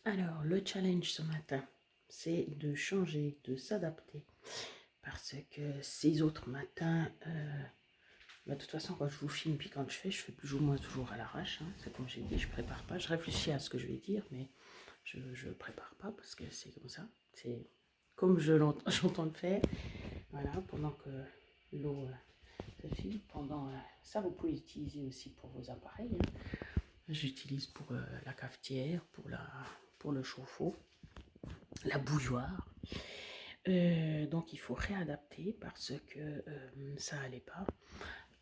Alors, le challenge ce matin, c'est de changer, de s'adapter. Parce que ces autres matins, de toute façon, quand je vous filme, puis quand je fais plus ou moins toujours à l'arrache. Hein. C'est comme j'ai dit, je prépare pas. Je réfléchis à ce que je vais dire, mais je prépare pas parce que c'est comme ça. C'est comme j'entends le faire. Voilà, pendant que l'eau se file. Ça, vous pouvez l'utiliser aussi pour vos appareils. Hein. J'utilise pour la cafetière, pour le chauffe-eau, la bouilloire. Donc il faut réadapter parce que ça allait pas.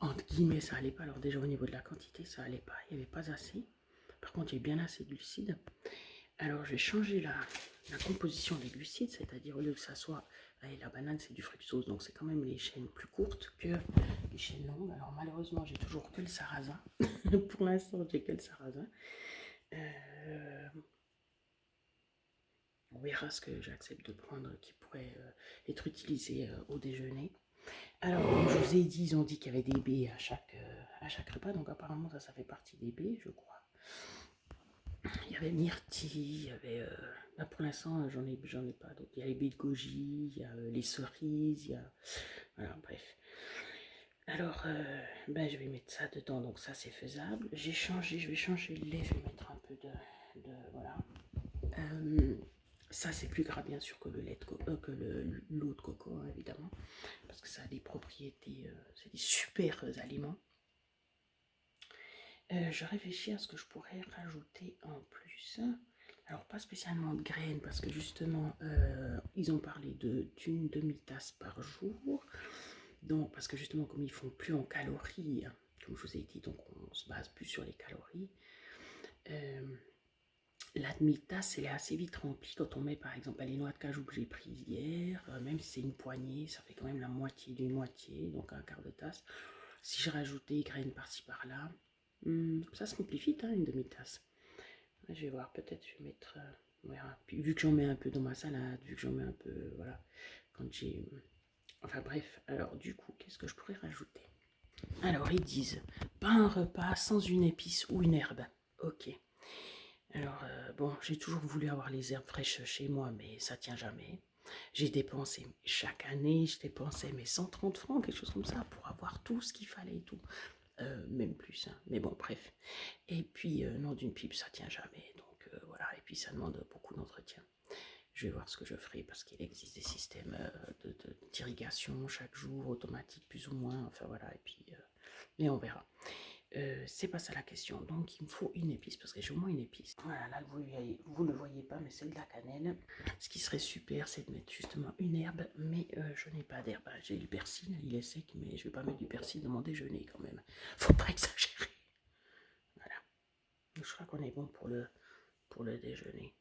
Entre guillemets, ça allait pas. Alors déjà au niveau de la quantité, ça allait pas. Il n'y avait pas assez. Par contre, il y a bien assez de glucides. Alors j'ai changé la composition des glucides, c'est-à-dire au lieu que ça soit... la banane, c'est du fructose, donc c'est quand même les chaînes plus courtes que les chaînes longues. Alors malheureusement, j'ai toujours que le sarrasin. Pour l'instant, j'ai que le sarrasin. On verra ce que j'accepte de prendre qui pourrait être utilisé au déjeuner. Alors, comme je vous ai dit, ils ont dit qu'il y avait des baies à chaque repas, donc apparemment ça fait partie des baies, je crois. Il y avait myrtille, il y avait... là pour l'instant, j'en ai pas d'autres. Il y a les baies de goji, il y a les cerises, il y a... Voilà, bref. Alors, je vais mettre ça dedans, donc ça c'est faisable. Je vais changer le lait, je vais mettre un peu de voilà. Ça c'est plus gras bien sûr que le lait de que l'eau de coco, hein, évidemment, parce que ça a des propriétés, c'est des super aliments. Je réfléchis à ce que je pourrais rajouter en plus. Alors pas spécialement de graines parce que justement ils ont parlé d'une demi-tasse par jour. Donc parce que justement comme ils font plus en calories, hein, comme je vous ai dit, donc on se base plus sur les calories. La demi-tasse elle est assez vite remplie quand on met par exemple les noix de cajou que j'ai prises hier, même si c'est une poignée, ça fait quand même la moitié d'une moitié, donc un quart de tasse. Si je rajoutais des graines par-ci par-là, ça se remplit vite, hein, une demi-tasse. Je vais voir, peut-être je vais mettre... voilà. Puis, vu que j'en mets un peu dans ma salade, vu que j'en mets un peu, voilà, quand j'ai... Enfin bref, alors du coup, qu'est-ce que je pourrais rajouter? Alors ils disent, pas un repas sans une épice ou une herbe. Ok. Alors, bon, j'ai toujours voulu avoir les herbes fraîches chez moi, mais ça tient jamais. J'ai dépensé, chaque année, je dépensais mes 130 francs, quelque chose comme ça, pour avoir tout ce qu'il fallait et tout. Même plus, hein. Mais bon, bref. Et puis, non, d'une pipe, ça tient jamais. Donc, voilà. Et puis, ça demande beaucoup d'entretien. Je vais voir ce que je ferai parce qu'il existe des systèmes d'irrigation chaque jour, automatique plus ou moins. Enfin, voilà. Et puis, mais on verra. C'est pas ça la question. Donc, il me faut une épice parce que j'ai au moins une épice. Voilà, là, vous ne le voyez pas, mais c'est de la cannelle. Ce qui serait super, c'est de mettre justement une herbe, mais je n'ai pas d'herbe. J'ai du persil, il est sec, mais je vais pas mettre du persil dans mon déjeuner quand même. Faut pas exagérer. Voilà. Je crois qu'on est bon pour le déjeuner.